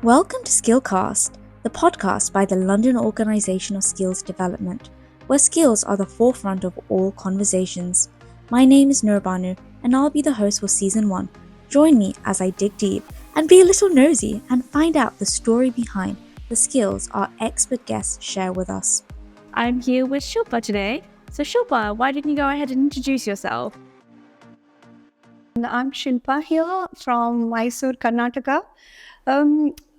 Welcome to Skillcast, the podcast by the London Organisation of Skills Development, where skills are the forefront of all conversations. My name is Nurbanu, and I'll be the host for Season 1. Join me as I dig deep and be a little nosy and find out the story behind the skills our expert guests share with us. I'm here with Shilpa today. So Shilpa, why didn't you go ahead and introduce yourself? I'm Shilpa here from Mysore, Karnataka.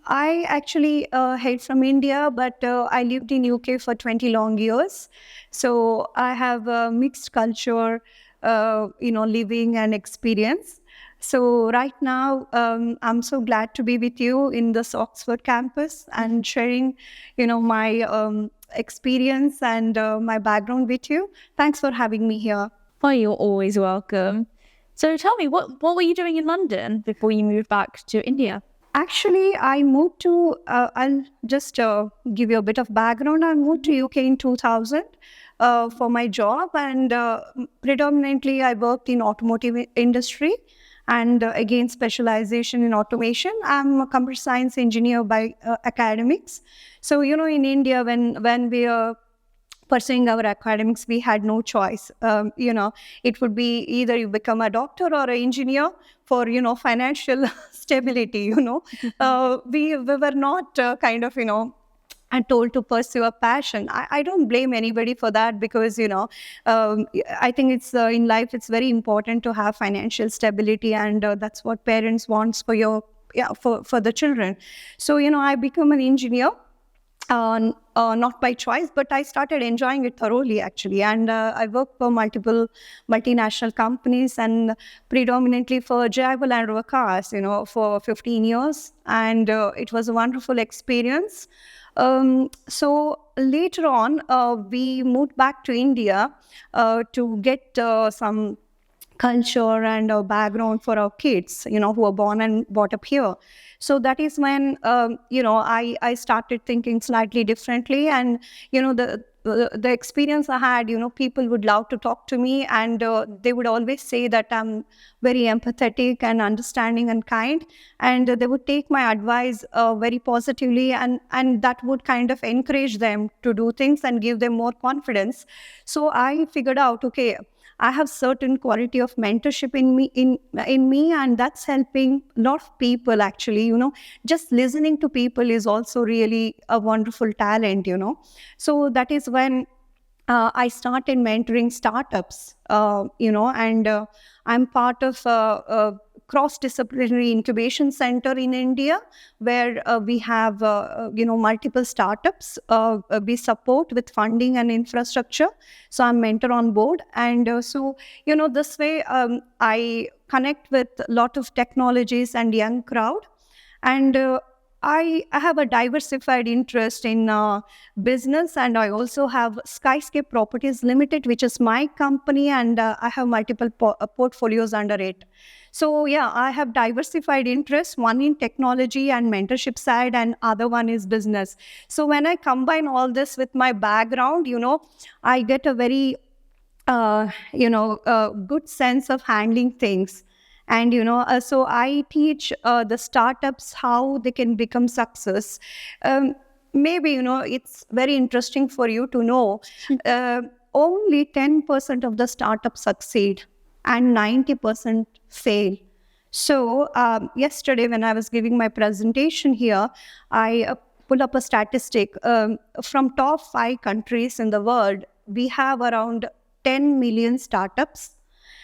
I actually hail from India, but I lived in UK for 20 long years. So I have a mixed culture, living and experience. So right now, I'm so glad to be with you in this Oxford campus and sharing, my experience and my background with you. Thanks for having me here. Oh, you're always welcome. So tell me, what were you doing in London before you moved back to India? Actually, I moved to, I'll just give you a bit of background. I moved to UK in 2000 for my job, and predominantly I worked in automotive industry and again specialization in automation. I'm a computer science engineer by academics. So, in India, when we are pursuing our academics, we had no choice. It would be either you become a doctor or an engineer for, financial stability, we were not and told to pursue a passion. I don't blame anybody for that because, I think it's in life, it's very important to have financial stability, and that's what parents wants for the children. So, I become an engineer. Not by choice, but I started enjoying it thoroughly, actually. And I worked for multiple multinational companies and predominantly for Jaguar Land Rover cars, for 15 years. And it was a wonderful experience. So later on, we moved back to India to get some culture and background for our kids, who are born and brought up here. So that is when, I started thinking slightly differently. And, the experience I had, people would love to talk to me, and they would always say that I'm very empathetic and understanding and kind. And they would take my advice very positively, and that would kind of encourage them to do things and give them more confidence. So I figured out, okay, I have certain quality of mentorship in me, and that's helping a lot of people, actually. Just listening to people is also really a wonderful talent. So that is when I started mentoring startups, and I'm part of a cross-disciplinary incubation center in India, where we have, multiple startups we support with funding and infrastructure. So I'm mentor on board. And this way I connect with a lot of technologies and young crowd. And I have a diversified interest in business, and I also have Skyscape Properties Limited, which is my company, and I have multiple portfolios under it. So yeah, I have diversified interests, one in technology and mentorship side, and other one is business. So when I combine all this with my background, I get a very, good sense of handling things. And, so I teach the startups how they can become success. Maybe, it's very interesting for you to know, only 10% of the startups succeed and 90% fail. So yesterday when I was giving my presentation here, I pull up a statistic. From top 5 countries in the world, we have around 10 million startups.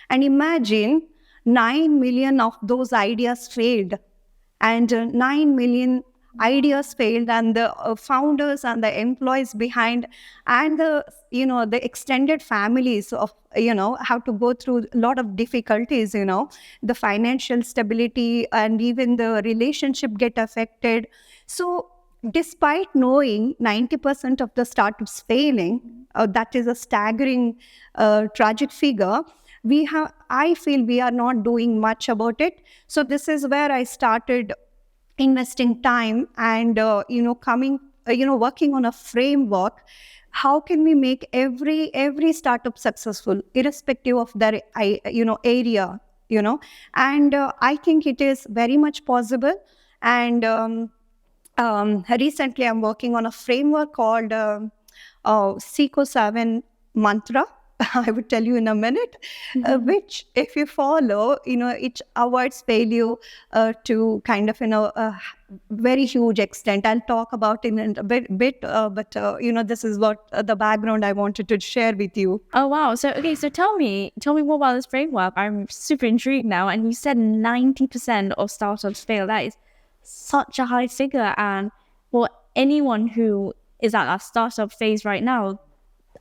And imagine 9 million of those ideas failed, and 9 million ideas failed, and the founders and the employees behind, and the extended families of, have to go through a lot of difficulties, the financial stability and even the relationship get affected. So despite knowing 90% of the startups failing, that is a staggering tragic figure. I feel we are not doing much about it. So this is where I started investing time and, working on a framework. How can we make every startup successful, irrespective of their, area, And I think it is very much possible. And recently I'm working on a framework called Seco 7 Mantra. I would tell you in a minute, which if you follow, it avoids failure to kind of, a very huge extent. I'll talk about it in a bit but this is what the background I wanted to share with you. Oh, wow. So tell me more about this framework. I'm super intrigued now. And you said 90% of startups fail. That is such a high figure. And for anyone who is at that startup phase right now,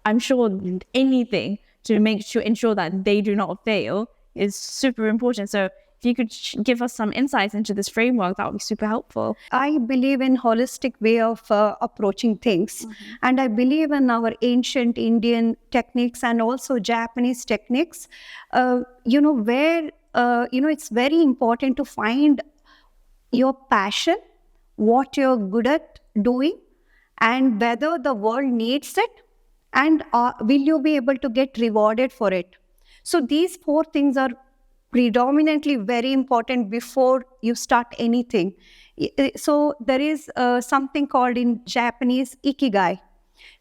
I'm sure anything to ensure that they do not fail is super important. So if you could give us some insights into this framework, that would be super helpful. I believe in holistic way of approaching things. And I believe in our ancient Indian techniques and also Japanese techniques, where, it's very important to find your passion, what you're good at doing, and whether the world needs it, and will you be able to get rewarded for it. So these 4 things are predominantly very important before you start anything. So there is something called in Japanese Ikigai.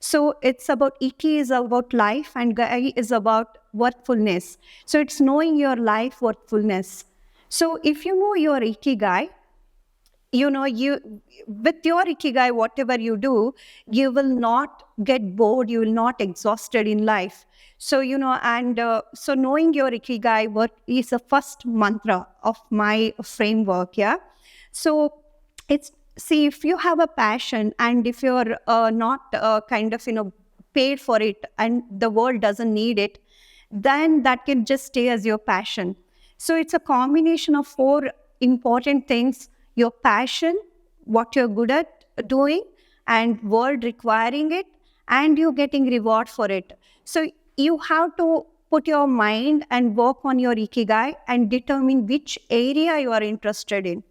So it's about, Iki is about life and Gai is about worthfulness. So it's knowing your life worthfulness. So if you know your Ikigai, you with your Ikigai, whatever you do, you will not get bored, you will not exhausted in life. So, so knowing your Ikigai what is the first mantra of my framework, yeah? So if you have a passion and if you're not paid for it and the world doesn't need it, then that can just stay as your passion. So it's a combination of 4 important things: your passion, what you're good at doing, and world requiring it, and you getting reward for it. So you have to put your mind and work on your Ikigai and determine which area you are interested in.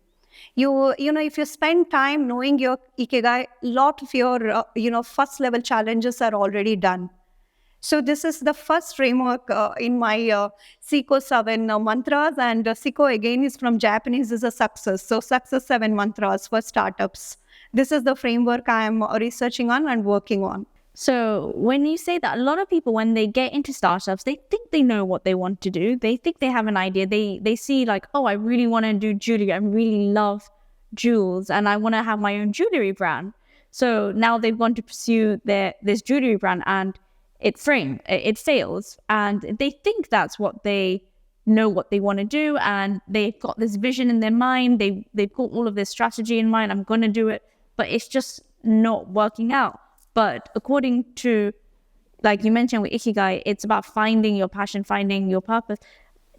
If you spend time knowing your Ikigai, a lot of your, first level challenges are already done. So this is the first framework in my Seco 7 mantras, and Seco again is from Japanese, is a success. So success 7 mantras for startups. This is the framework I am researching on and working on. So when you say that, a lot of people, when they get into startups, they think they know what they want to do. They think they have an idea. They see like, oh, I really want to do jewelry. I really love jewels and I want to have my own jewelry brand. So now they've gone to pursue this jewelry brand and it fails. And they think that's what they know what they want to do. And they've got this vision in their mind. They've got all of this strategy in mind. I'm going to do it. But it's just not working out. But according to, like you mentioned with Ikigai, it's about finding your passion, finding your purpose.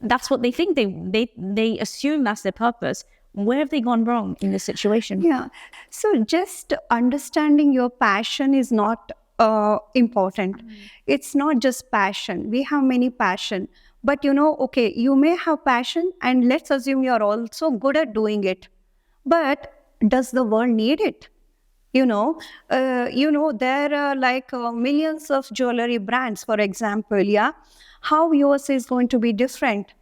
That's what they think. They assume that's their purpose. Where have they gone wrong in this situation? Yeah. So just understanding your passion is not important. It's not just passion. We have many passion. But okay, you may have passion and let's assume you're also good at doing it. But does the world need it? There are like millions of jewelry brands, for example, yeah? How yours is going to be different?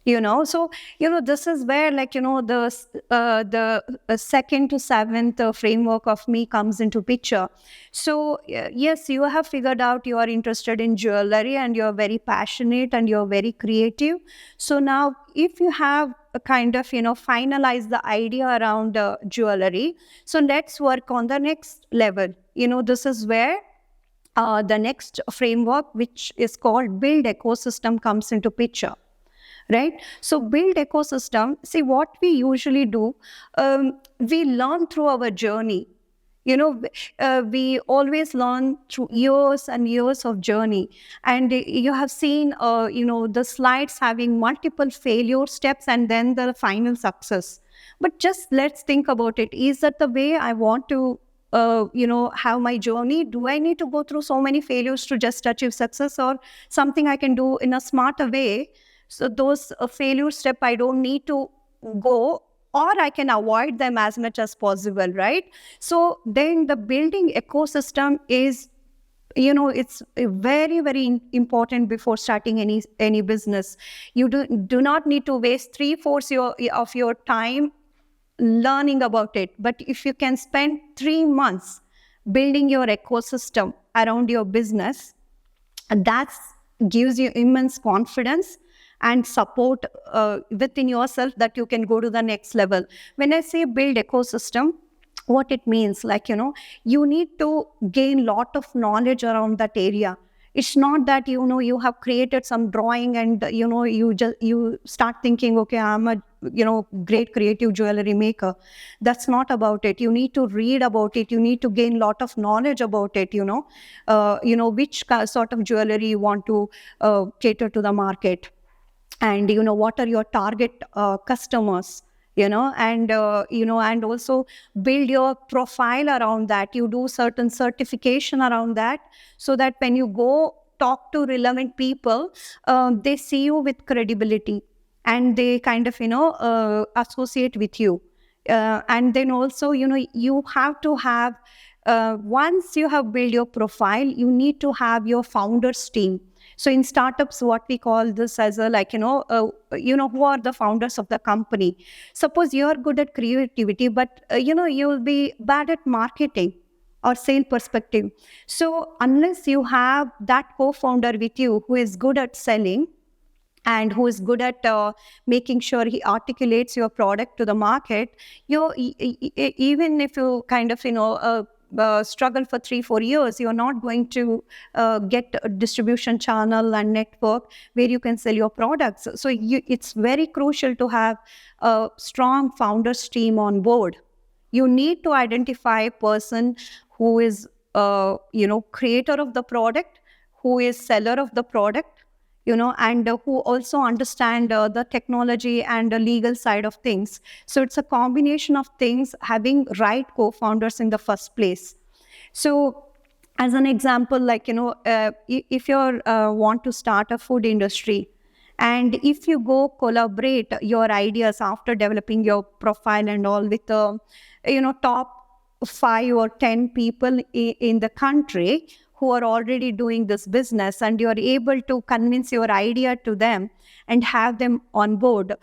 So, this is where the second to seventh framework of me comes into picture. So, yes, you have figured out you are interested in jewelry and you're very passionate and you're very creative. So now if you have a kind of, finalize the idea around jewelry, so let's work on the next level. This is where the next framework, which is called build ecosystem, comes into picture. Right? So build ecosystem, see what we usually do, we learn through our journey. We always learn through years and years of journey. And you have seen, the slides having multiple failure steps and then the final success. But just let's think about it. Is that the way I want to have my journey? Do I need to go through so many failures to just achieve success, or something I can do in a smarter way? So those failure step, I don't need to go, or I can avoid them as much as possible, right? So then the building ecosystem is, it's very, very important before starting any business. You do not need to waste 3/4 of your time learning about it. But if you can spend 3 months building your ecosystem around your business, that gives you immense confidence and support within yourself that you can go to the next level. When I say build ecosystem, what it means, like, you need to gain lot of knowledge around that area. It's not that, you have created some drawing and, you start thinking, okay, I'm a, great creative jewelry maker. That's not about it. You need to read about it. You need to gain lot of knowledge about it, which sort of jewelry you want to cater to the market. And, what are your target customers, and and also build your profile around that. You do certain certification around that, so that when you go talk to relevant people, they see you with credibility and they kind of, associate with you. And then also, you have to have, once you have built your profile, you need to have your founders team. So in startups, what we call this as a, like, who are the founders of the company. Suppose you're good at creativity, but, you'll be bad at marketing or sale perspective. So unless you have that co-founder with you who is good at selling and who is good at making sure he articulates your product to the market, even if you kind of, struggle for 3-4 years, you're not going to get a distribution channel and network where you can sell your products. So it's very crucial to have a strong founders team on board. You need to identify a person who is, creator of the product, who is seller of the product, and who also understand the technology and the legal side of things. So it's a combination of things, having right co-founders in the first place. So as an example, like, if you want to start a food industry, and if you go collaborate your ideas after developing your profile and all with the, top 5 or 10 people in the country who are already doing this business, and you're able to convince your idea to them and have them on board,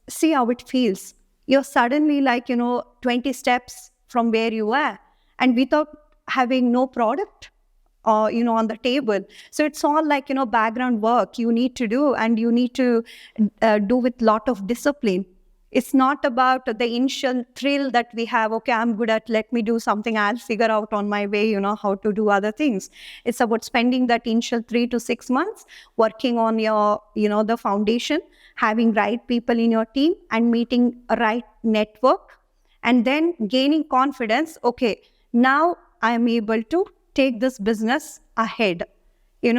see how it feels. You're suddenly like, 20 steps from where you were, and without having no product on the table. So it's all like, background work you need to do, and you need to do with lot of discipline. It's not about the initial thrill that we have, okay, I'm good at, let me do something, I'll figure out on my way, how to do other things. It's about spending that initial 3 to 6 months working on your, the foundation, having right people in your team and meeting a right network, and then gaining confidence. Okay, now I am able to take this business ahead.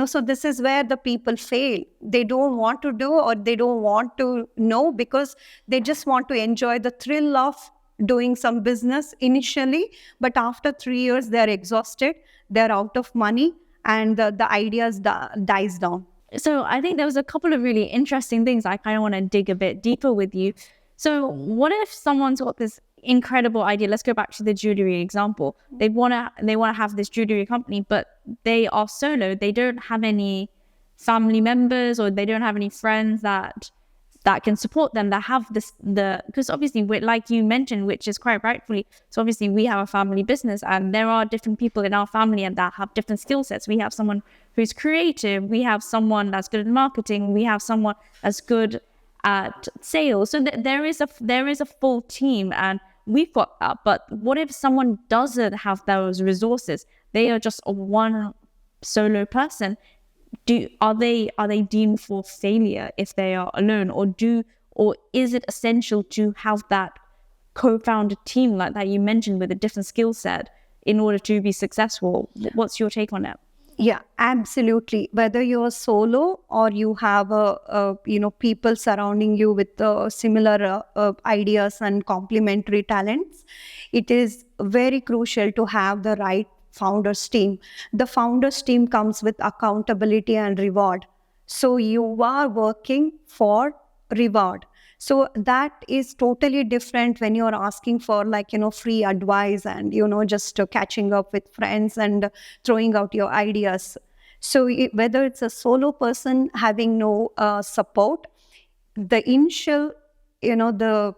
So this is where the people fail. They don't want to do, or they don't want to know, because they just want to enjoy the thrill of doing some business initially. But after 3 years, they're exhausted, they're out of money, and the ideas dies down. So I think there was a couple of really interesting things I kind of want to dig a bit deeper with you. So what if someone's got this incredible idea? Let's go back to the jewelry example. They want to have this jewelry company, but they are solo. They don't have any family members, or they don't have any friends that can support them, that have because obviously, like you mentioned, which is quite rightfully, so obviously we have a family business, and there are different people in our family and that have different skill sets. We have someone who's creative, we have someone that's good at marketing, we have someone that's good at sales. So there is a full team, and we've got that. But what if someone doesn't have those resources? They are just a one solo person. Are they deemed for failure if they are alone, or is it essential to have that co-founded team like that you mentioned with a different skill set in order to be successful? What's your take on that? Yeah, absolutely. Whether you're solo or you have people surrounding you with similar ideas and complementary talents, it is very crucial to have the right founders team. The founders team comes with accountability and reward. So you are working for reward. So that is totally different when you're asking for free advice and, just catching up with friends and throwing out your ideas. So whether it's a solo person having no support, the initial, the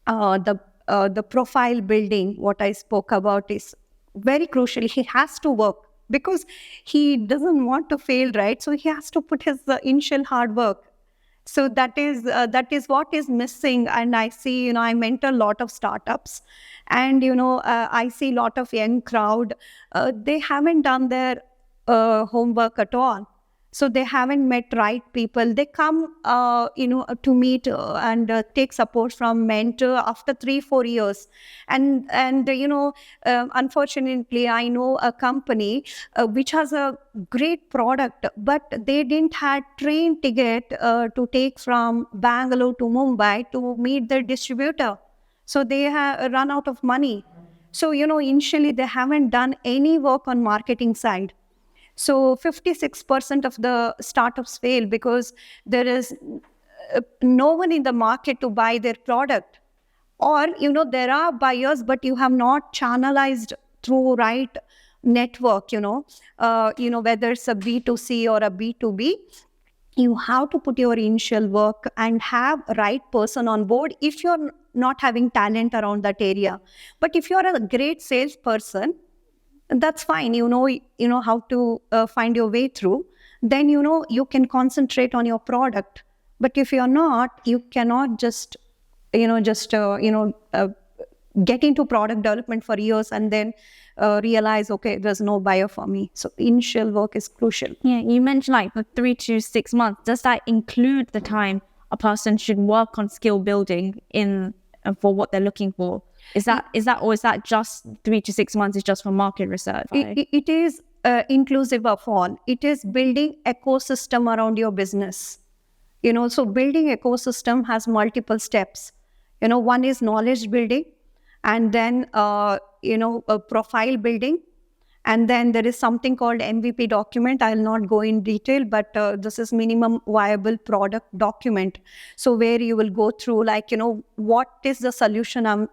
the profile building, what I spoke about, is very crucial. He has to work because he doesn't want to fail, right? So he has to put his initial hard work. So that is what is missing. And I see, I mentor a lot of startups, and I see a lot of young crowd. They haven't done their homework at all. So they haven't met right people. They come, to meet and take support from mentor after 3-4 years, and unfortunately, I know a company which has a great product, but they didn't have train ticket to take from Bangalore to Mumbai to meet their distributor. So they have run out of money. So initially they haven't done any work on marketing side. So 56% of the startups fail because there is no one in the market to buy their product. Or, there are buyers, but you have not channelized through right network, whether it's a B2C or a B2B. You have to put your initial work and have right person on board if you're not having talent around that area. But if you're a great salesperson, that's fine. You know how to find your way through. Then you can concentrate on your product. But if you're not, you cannot just get into product development for years and then realize, okay, there's no buyer for me. So initial work is crucial. Yeah, you mentioned like for 3 to 6 months. Does that include the time a person should work on skill building for what they're looking for? Is that just 3 to 6 months is just for market research? It is inclusive of all. It is building ecosystem around your business. So building ecosystem has multiple steps. One is knowledge building, and then a profile building, and then there is something called MVP document. I'll not go in detail, but this is minimum viable product document. So where you will go through what is the solution I'm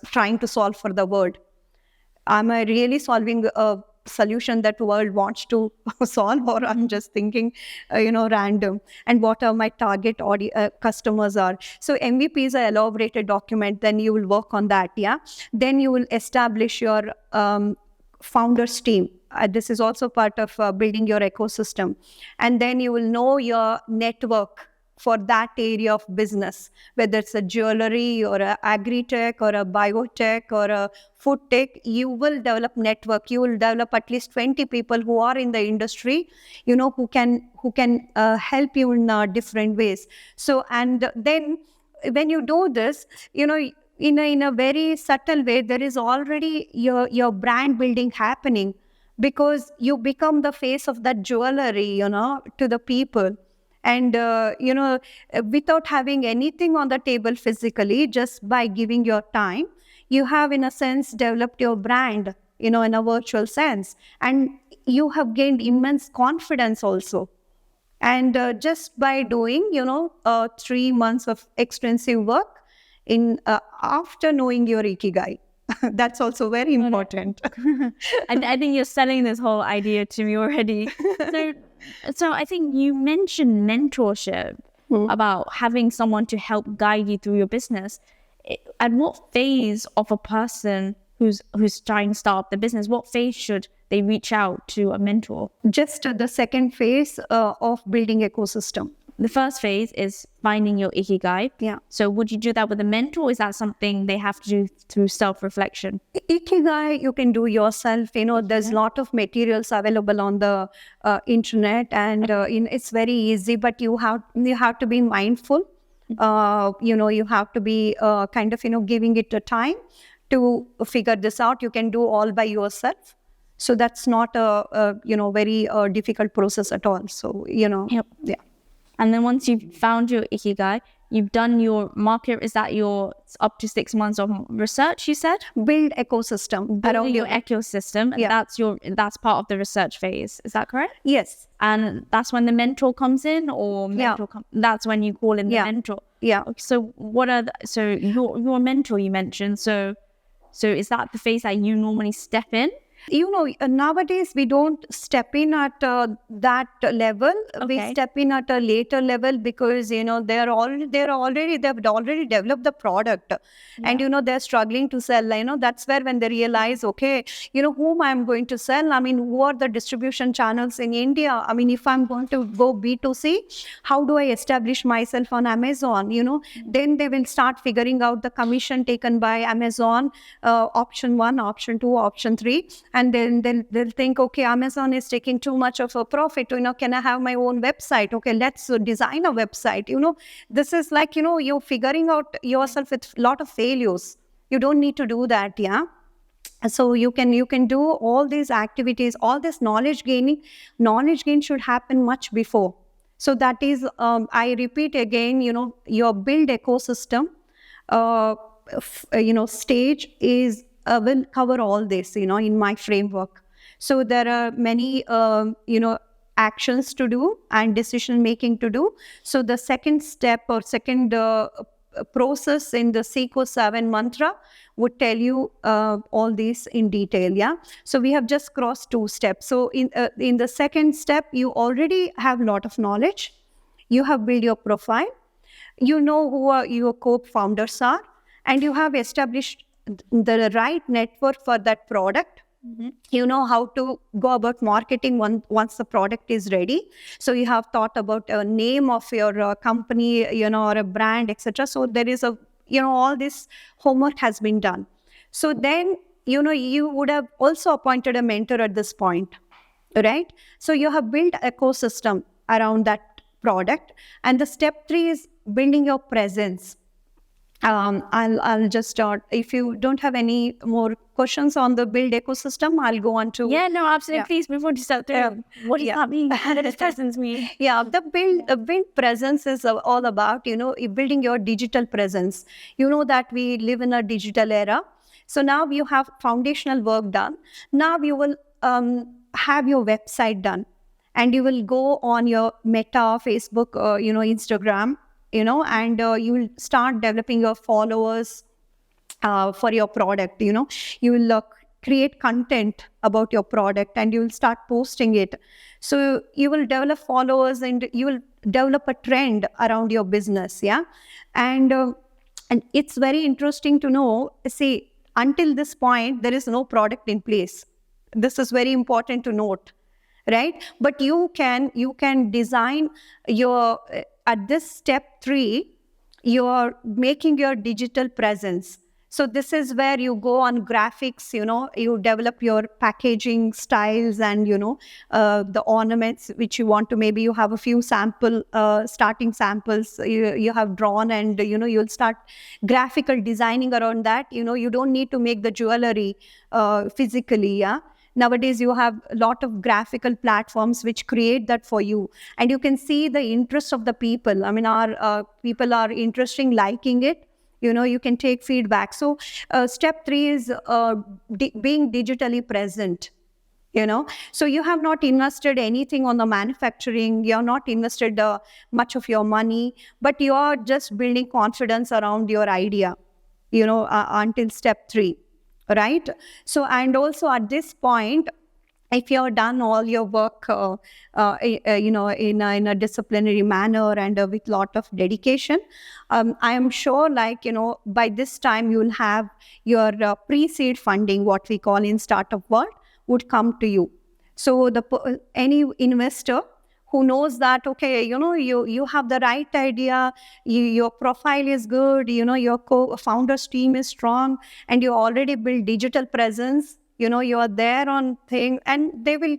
trying to solve for the world. Am I really solving a solution that the world wants to solve, or I'm just thinking, random? And what are my target customers are? So MVP is an elaborated document. Then you will work on that. Yeah. Then you will establish your founders team. This is also part of building your ecosystem. And then you will know your network for that area of business, whether it's a jewelry or a agri-tech or a biotech or a food tech. You will develop network. You will develop at least 20 people who are in the industry, who can help you in different ways. So, and then when you do this, in a very subtle way, there is already your brand building happening, because you become the face of that jewelry, to the people. And, without having anything on the table physically, just by giving your time, you have, in a sense, developed your brand, in a virtual sense. And you have gained immense confidence also. And just by doing, 3 months of extensive work after knowing your Ikigai. That's also very important. I think you're selling this whole idea to me already. So I think you mentioned mentorship, about having someone to help guide you through your business. At what phase of a person who's trying to start up the business, what phase should they reach out to a mentor? Just the second phase of building ecosystem. The first phase is finding your Ikigai. Yeah. So would you do that with a mentor, or is that something they have to do through self-reflection? Ikigai, you can do yourself. There's a lot of materials available on the internet, and it's very easy, but you have to be mindful. You have to be kind of, giving it a time to figure this out. You can do all by yourself. So that's not a very difficult process at all. So, Yep. Yeah. And then once you've found your Ikigai, you've done your market. Is that your up to 6 months of research, you said? Build ecosystem around your ecosystem. And yeah. that's part of the research phase. Is that correct? Yes. And that's when the mentor comes in, or that's when you call in the mentor. Yeah. Okay, so what are your mentor you mentioned? So is that the phase that you normally step in? Nowadays we don't step in at that level. We Okay. step in at a later level because they've already developed the product, and they're struggling to sell. That's where when they realize, okay, whom I'm going to sell. I mean, who are the distribution channels in India? I mean, if I'm going to go B2C, how do I establish myself on Amazon? Then they will start figuring out the commission taken by Amazon, option 1, option 2, option 3, and then they'll think, okay, Amazon is taking too much of a profit. Can I have my own website? Okay, let's design a website. This is like, you're figuring out yourself with a lot of failures. You don't need to do that, yeah. So you can do all these activities, all this knowledge gain should happen much before. So that is, I repeat again, your build ecosystem, stage is will cover all this, in my framework. So there are many, actions to do and decision making to do. So the second step or second process in the Sequo 7 mantra would tell you all these in detail. Yeah. So we have just crossed 2 steps. So in the second step, you already have a lot of knowledge. You have built your profile. You know who your co-founders are, and you have established the right network for that product. You know how to go about marketing once the product is ready. So you have thought about a name of your company, or a brand, etc. So there is all this homework has been done. So then, you would have also appointed a mentor at this point, right? So you have built ecosystem around that product. And the step 3 is building your presence. I'll just start. If you don't have any more questions on the build ecosystem, I'll go on to... Yeah, no, absolutely. Yeah. Please, before you start through, what does that mean? What does presence mean? Yeah, the build presence is all about, building your digital presence. You know that we live in a digital era. So now you have foundational work done. Now you will have your website done. And you will go on your Meta, Facebook, Instagram, and you will start developing your followers for your product. You will create content about your product and you will start posting it. So you will develop followers and you will develop a trend around your business. Yeah. And it's very interesting to know, see, until this point, there is no product in place. This is very important to note, right? But you can design your... At this step 3, you're making your digital presence. So this is where you go on graphics, you develop your packaging styles and, the ornaments which you want to, maybe you have a few starting samples you have drawn and, you'll start graphical designing around that. You don't need to make the jewelry physically, yeah. Nowadays, you have a lot of graphical platforms which create that for you. And you can see the interest of the people. I mean, our people are interesting, liking it. You can take feedback. So step 3 is being digitally present. So you have not invested anything on the manufacturing. You're not invested much of your money, but you are just building confidence around your idea, until step 3. Right. So, and also at this point, if you have done all your work, in a disciplinary manner and with lot of dedication, I am sure, by this time you will have your pre-seed funding, what we call in startup world, would come to you. So any investor who knows that, okay, you have the right idea, your profile is good, your co-founders team is strong, and you already build digital presence, you are there on thing, and they will,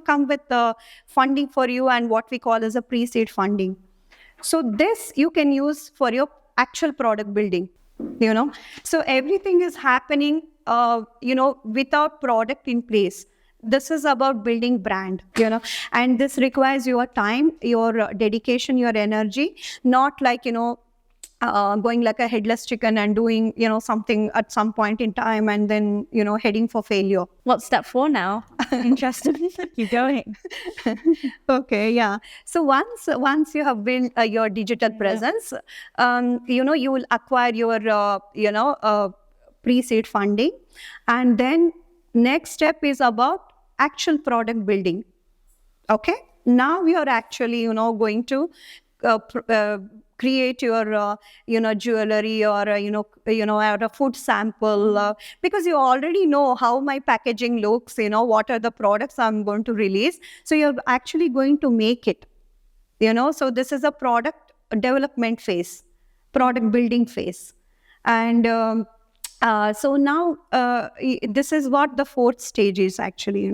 come with the funding for you and what we call as a pre-seed funding. So this you can use for your actual product building, So everything is happening, without product in place. This is about building brand, and this requires your time, your dedication, your energy, not like, going like a headless chicken and doing, something at some point in time and then, heading for failure. What's step 4 now? Interesting. Keep going. Okay, yeah. So once you have built your digital presence, you will acquire your, pre-seed funding, and then Next step is about actual product building. Okay, now we are actually, going to create your, jewelry or, a food sample, because you already know how my packaging looks, what are the products I'm going to release. So you're actually going to make it, so this is a product development phase, product building phase. And so now this is what the fourth stage is actually,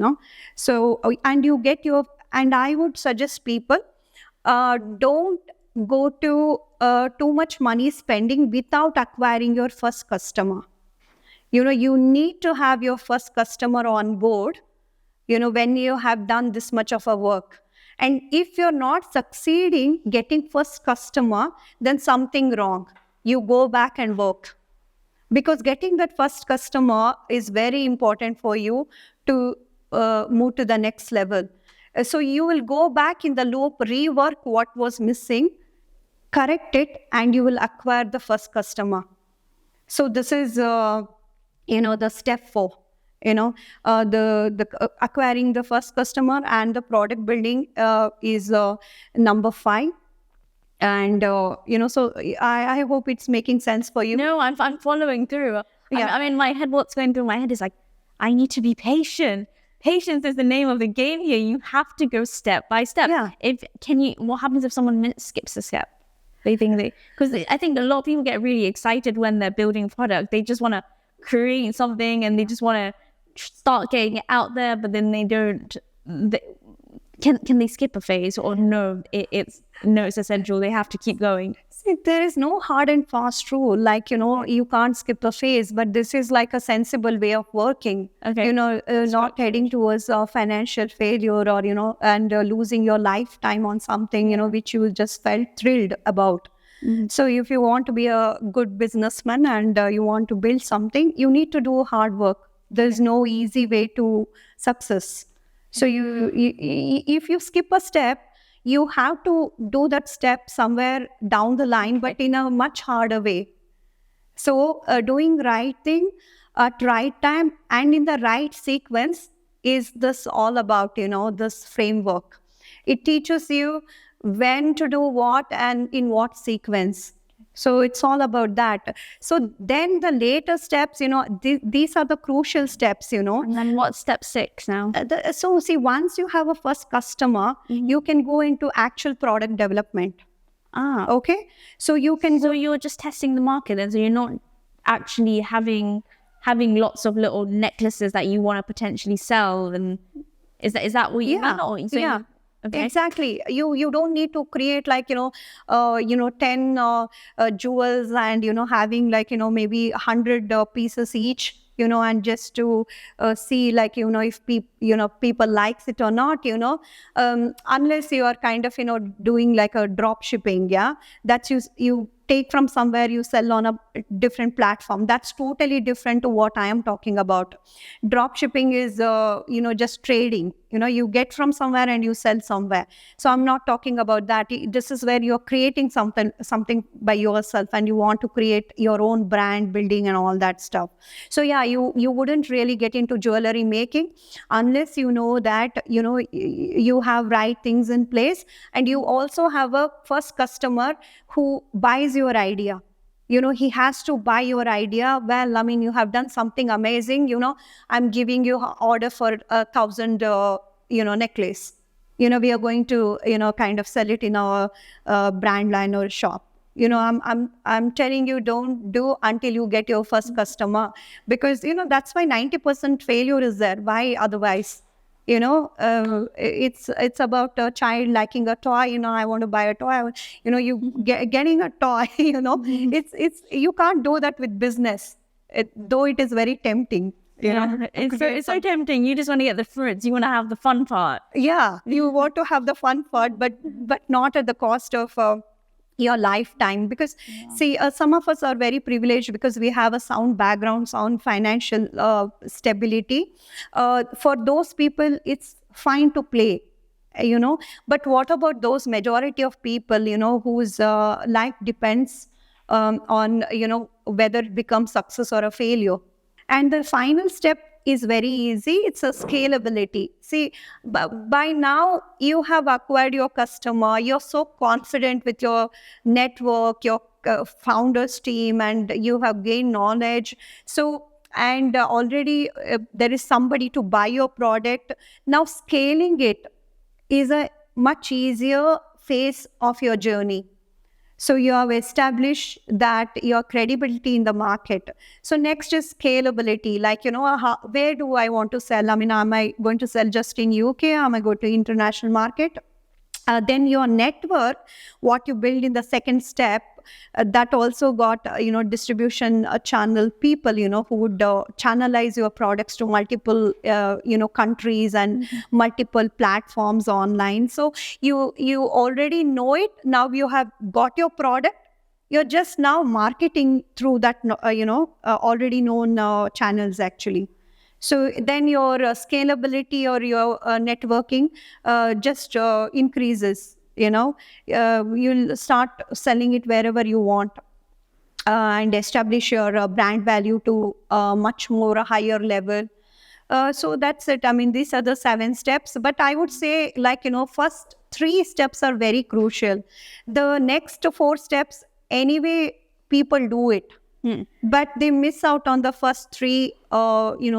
So, and you get your, and I would suggest people, don't go to too much money spending without acquiring your first customer. You need to have your first customer on board, when you have done this much of a work. And if you're not succeeding getting first customer, then something wrong. You go back and work. Because getting that first customer is very important for you to move to the next level. So you will go back in the loop, rework what was missing, correct it, and you will acquire the first customer. So this is, the step 4. The acquiring the first customer and the product building is number 5. And so I hope it's making sense for you. No, I'm following through. Yeah. I mean, what's going through my head is like, I need to be patient. Patience is the name of the game here. You have to go step by step. Yeah. What happens if someone skips a step? Because I think a lot of people get really excited when they're building product. They just want to create something and they just want to start getting it out there, but then they don't. Can they skip a phase, or no? It's essential. They have to keep going. See, there is no hard and fast rule. Like, you can't skip a phase, but this is like a sensible way of working. Okay. Not heading towards a financial failure or, and losing your lifetime on something, which you just felt thrilled about. Mm-hmm. So if you want to be a good businessman and you want to build something, you need to do hard work. There's no easy way to success. So if you skip a step, you have to do that step somewhere down the line, but in a much harder way. So doing right thing at right time and in the right sequence is this all about, this framework. It teaches you when to do what and in what sequence. So it's all about that. So then the later steps, these are the crucial steps, And then what's step 6 now? So see, once you have a first customer, you can go into actual product development. Okay. So you can. So you're just testing the market, and so you're not actually having lots of little necklaces that you want to potentially sell. And is that what you mean? Yeah. Okay. Exactly. You don't need to create 10 jewels and having maybe 100 pieces each, and just to see if people likes it or not, unless you are kind of doing like a drop shipping. Yeah, that's you take from somewhere, you sell on a different platform. That's totally different to what I am talking about. Drop shipping is just trading. You get from somewhere and you sell somewhere. So I'm not talking about that. This is where you're creating something by yourself, and you want to create your own brand building and all that stuff. So yeah, you wouldn't really get into jewelry making unless you know that you have right things in place, and you also have a first customer who buys your idea. He has to buy your idea. Well, I mean, you have done something amazing. I'm giving you an order for 1,000, necklace. We are going to, kind of sell it in our brand line or shop. I'm telling you, don't do until you get your first customer, because, that's why 90% failure is there. Why otherwise? It's about a child liking a toy. I want to buy a toy. Getting a toy. It's you can't do that with business, though it is very tempting. It's so tempting. You just want to get the fruits. You want to have the fun part. Yeah, you want to have the fun part, but not at the cost of your lifetime. Because see, some of us are very privileged because we have a sound background, sound financial stability. For those people, it's fine to play, but what about those majority of people, whose life depends on, whether it becomes success or a failure. And the final step is very easy. It's a scalability. See, by now you have acquired your customer. You're so confident with your network, your founders team, and you have gained knowledge. So, and already there is somebody to buy your product. Now scaling it is a much easier phase of your journey. So you have established that your credibility in the market. So next is scalability. Like, where do I want to sell? I mean, am I going to sell just in UK? Am I going to international market? Then your network, what you build in the second step, that also got, distribution channel people, who would channelize your products to multiple, countries and multiple platforms online. So you already know it. Now you have got your product. You're just now marketing through that, already known channels actually. So then your scalability or your networking just increases, you'll start selling it wherever you want and establish your brand value to much more higher level. So that's it. I mean, these are the 7 steps, but I would say first 3 steps are very crucial. The next 4 steps, anyway, people do it. But they miss out on the first 3,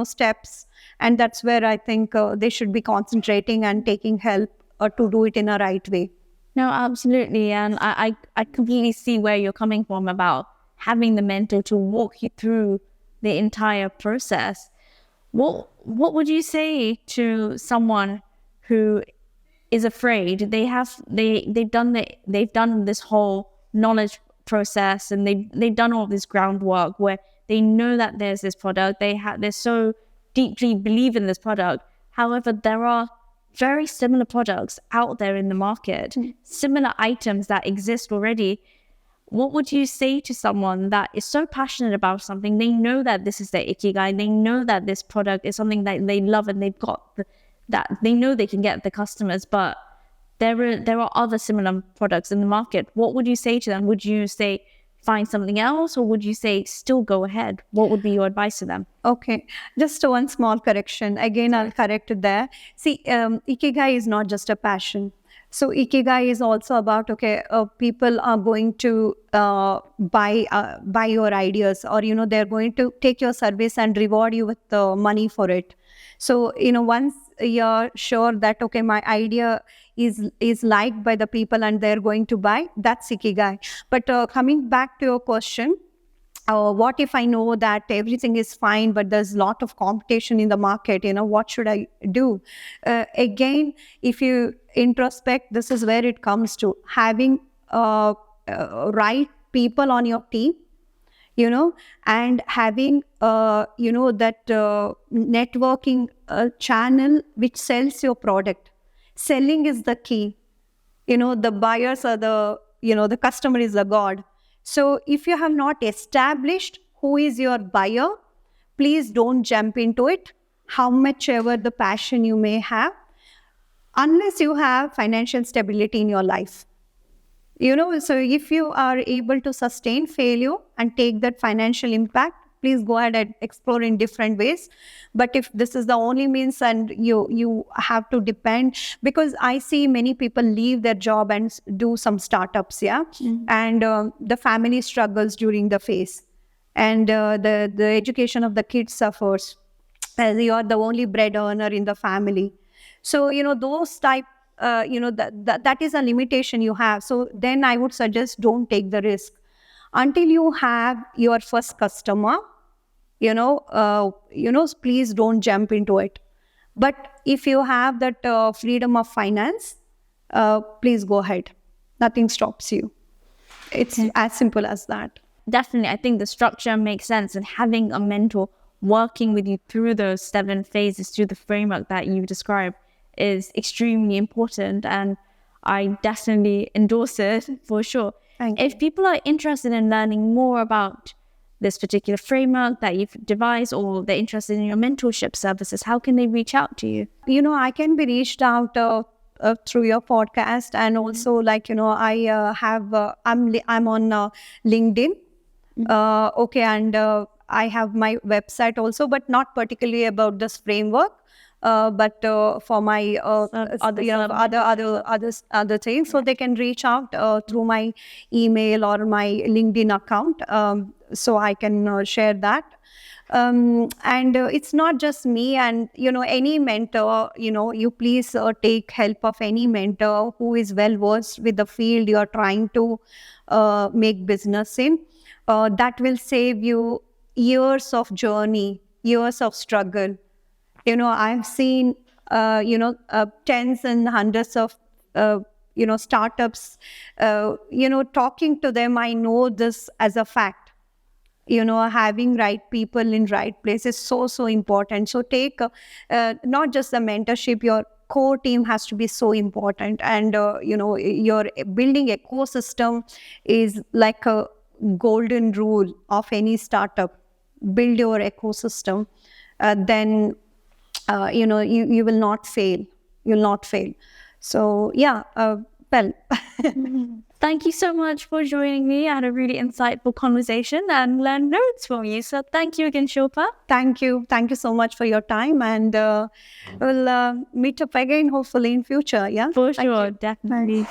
steps. And that's where I think they should be concentrating and taking help to do it in a right way. No, absolutely. And I completely see where you're coming from about having the mentor to walk you through the entire process. What would you say to someone who is afraid? They've done this whole knowledge process, and they've done all this groundwork where they know that there's this product, they so deeply believe in this product. However, there are very similar products out there in the market, similar items that exist already. What would you say to someone that is so passionate about something? They know that this is their Ikigai, they know that this product is something that they love, and they've got that they know they can get the customers, but there are other similar products in the market. What would you say to them? Would you say find something else, or would you say still go ahead? What would be your advice to them? Okay, just one small correction. Again, I'll correct it there. See, Ikigai is not just a passion. So Ikigai is also about, people are going to buy your ideas, or, they're going to take your service and reward you with the money for it. So, once you're sure that, my idea is liked by the people and they're going to buy, that's Ikigai. But coming back to your question, what if I know that everything is fine, but there's a lot of competition in the market, what should I do? Again, if you introspect, this is where it comes to having right people on your team, and having, that networking channel which sells your product. Selling is the key. The buyers are the customer is the God. So if you have not established who is your buyer, please don't jump into it, how much ever the passion you may have, unless you have financial stability in your life. So if you are able to sustain failure and take that financial impact, please go ahead and explore in different ways. But if this is the only means and you have to depend, because I see many people leave their job and do some startups, and the family struggles during the phase, and the education of the kids suffers, as you are the only bread earner in the family. So, those type, that is a limitation you have. So then I would suggest don't take the risk until you have your first customer. Please don't jump into it. But if you have that freedom of finance, please go ahead. Nothing stops you. It's as simple as that. Definitely, I think the structure makes sense, and having a mentor working with you through those 7 phases, through the framework that you've described, is extremely important, and I definitely endorse it for sure. If people are interested in learning more about this particular framework that you've devised, or they're interested in your mentorship services, how can they reach out to you? I can be reached out through your podcast, and also I have I'm on LinkedIn. And I have my website also, but not particularly about this framework. But for my other things, so they can reach out through my email or my LinkedIn account, so I can share that. And it's not just me, and any mentor, you please take help of any mentor who is well versed with the field you are trying to make business in. That will save you years of journey, years of struggle. I've seen, tens and hundreds of, startups, talking to them. I know this as a fact. Having right people in right place is so important. So take not just the mentorship, your core team has to be so important. And, your building ecosystem is like a golden rule of any startup. Build your ecosystem, then you will not fail. You'll not fail. So yeah, well. Thank you so much for joining me. I had a really insightful conversation and learned notes from you. So thank you again, Shilpa. Thank you. Thank you so much for your time. And we'll meet up again, hopefully in future. Yeah, For sure, definitely.